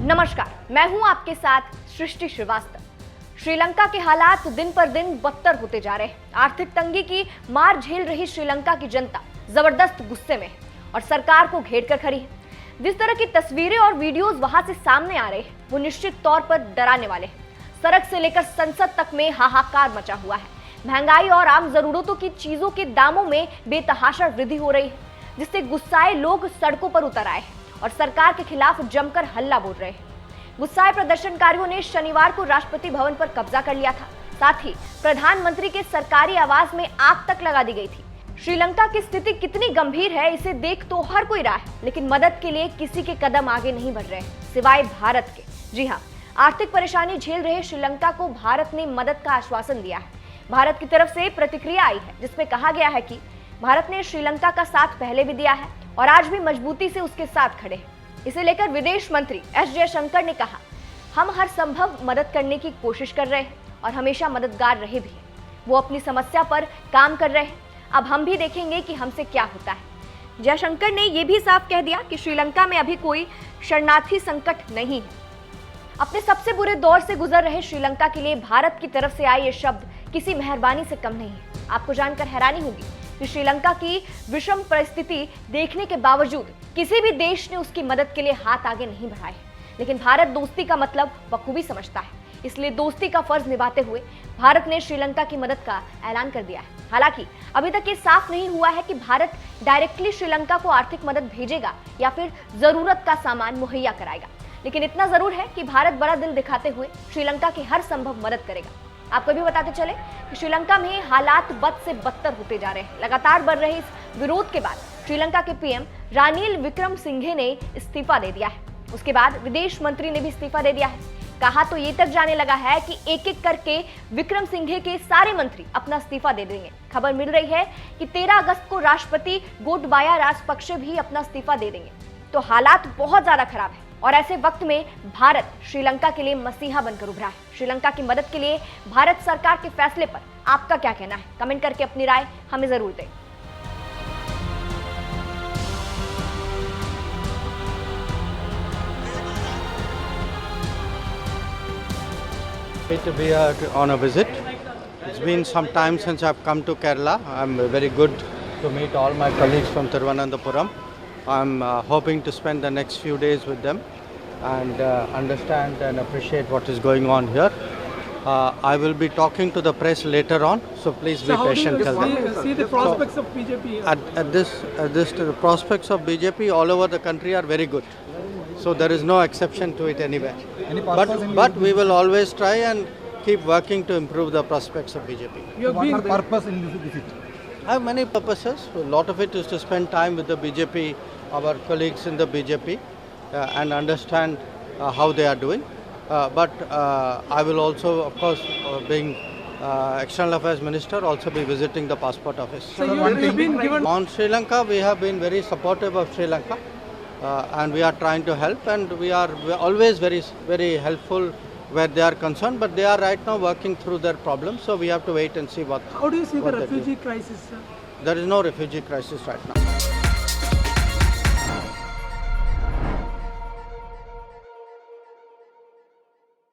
नमस्कार, मैं हूं आपके साथ सृष्टि श्रीवास्तव। श्रीलंका के हालात दिन पर दिन बदतर होते जा रहे हैं। आर्थिक तंगी की मार झेल रही श्रीलंका की जनता जबरदस्त गुस्से में है और सरकार को घेर कर खड़ी है। जिस तरह की तस्वीरें और वीडियोस वहां से सामने आ रहे हैं वो निश्चित तौर पर डराने वाले हैं। सड़क से लेकर संसद तक में हाहाकार मचा हुआ है। महंगाई और आम जरूरतों की चीजों के दामों में बेतहाशा वृद्धि हो रही है, जिससे गुस्साए लोग सड़कों पर उतर आए हैं और सरकार के खिलाफ जमकर हल्ला बोल रहे हैं। गुस्साए प्रदर्शनकारियों ने शनिवार को राष्ट्रपति भवन पर कब्जा कर लिया था। साथ ही प्रधानमंत्री के सरकारी आवास में आग तक लगा दी गई थी। श्रीलंका की स्थिति कितनी गंभीर है इसे देख तो हर कोई रहा है, लेकिन मदद के लिए किसी के कदम आगे नहीं बढ़ रहे सिवाय भारत के। जी हाँ, आर्थिक परेशानी झेल रहे श्रीलंका को भारत ने मदद का आश्वासन दिया है। भारत की तरफ से प्रतिक्रिया आई है जिसमें कहा गया है कि भारत ने श्रीलंका का साथ पहले भी दिया है और आज भी मजबूती से उसके साथ खड़े हैं। इसे लेकर विदेश मंत्री एस जयशंकर ने कहा, हम हर संभव मदद करने की कोशिश कर रहे हैं और हमेशा मददगार रहे भी हैं। वो अपनी समस्या पर काम कर रहे हैं। अब हम भी देखेंगे कि हमसे क्या होता है। जयशंकर ने यह भी साफ कह दिया कि श्रीलंका में अभी कोई शरणार्थी संकट नहीं है। अपने सबसे बुरे दौर से गुजर रहे श्रीलंका के लिए भारत की तरफ से आए ये शब्द किसी मेहरबानी से कम नहीं है। आपको जानकर हैरानी होगी कि श्रीलंका की विषम परिस्थिति देखने के बावजूद किसी भी देश ने उसकी मदद के लिए हाथ आगे नहीं बढ़ाए, लेकिन भारत दोस्ती का मतलब बखूबी समझता है। इसलिए दोस्ती का फर्ज निभाते हुए भारत ने श्रीलंका की मदद का ऐलान कर दिया है। हालांकि अभी तक ये साफ नहीं हुआ है कि भारत डायरेक्टली श्रीलंका को आर्थिक मदद भेजेगा या फिर जरूरत का सामान मुहैया कराएगा, लेकिन इतना जरूर है कि भारत बड़ा दिल दिखाते हुए श्रीलंका की हर संभव मदद करेगा। आपको भी बताते चले कि श्रीलंका में हालात बद से बदतर होते जा रहे हैं। लगातार बढ़ रहे इस विरोध के बाद श्रीलंका के पीएम रानिल विक्रमसिंघे ने इस्तीफा दे दिया है। उसके बाद विदेश मंत्री ने भी इस्तीफा दे दिया है। कहा तो ये तक जाने लगा है कि एक एक करके विक्रमसिंघे के सारे मंत्री अपना इस्तीफा दे देंगे। खबर मिल रही है कि 13 अगस्त को राष्ट्रपति गोटबाया राजपक्षे भी अपना इस्तीफा दे देंगे। तो हालात बहुत ज्यादा खराब है और ऐसे वक्त में भारत श्रीलंका के लिए मसीहा बनकर उभरा है। श्रीलंका की मदद के लिए भारत सरकार के फैसले पर आपका क्या कहना है? कमेंट करके अपनी राय हमें जरूर दें। Great to be here on a visit. It's been some time since I've come to Kerala. I'm very good to meet all my colleagues from Thiruvananthapuram. I'm hoping to spend the next few days with them and understand and appreciate what is going on here. I will be talking to the press later on, so please be patient till then. How do you see the prospects of BJP here? At this the prospects of BJP all over the country are very good. So there is no exception to it anywhere. But we will always try and keep working to improve the prospects of BJP. You have What been are there. purpose in this visit? I have many purposes. A lot of it is to spend time with the BJP, our colleagues in the BJP, and understand how they are doing. But I will also, of course, being External Affairs Minister, also be visiting the passport office. So you've been given. On Sri Lanka, we have been very supportive of Sri Lanka, and we are trying to help, and we are always very helpful where they are concerned. But they are right now working through their problems, so we have to wait and see what. How do you see the what they do. refugee crisis, sir? There is no refugee crisis right now.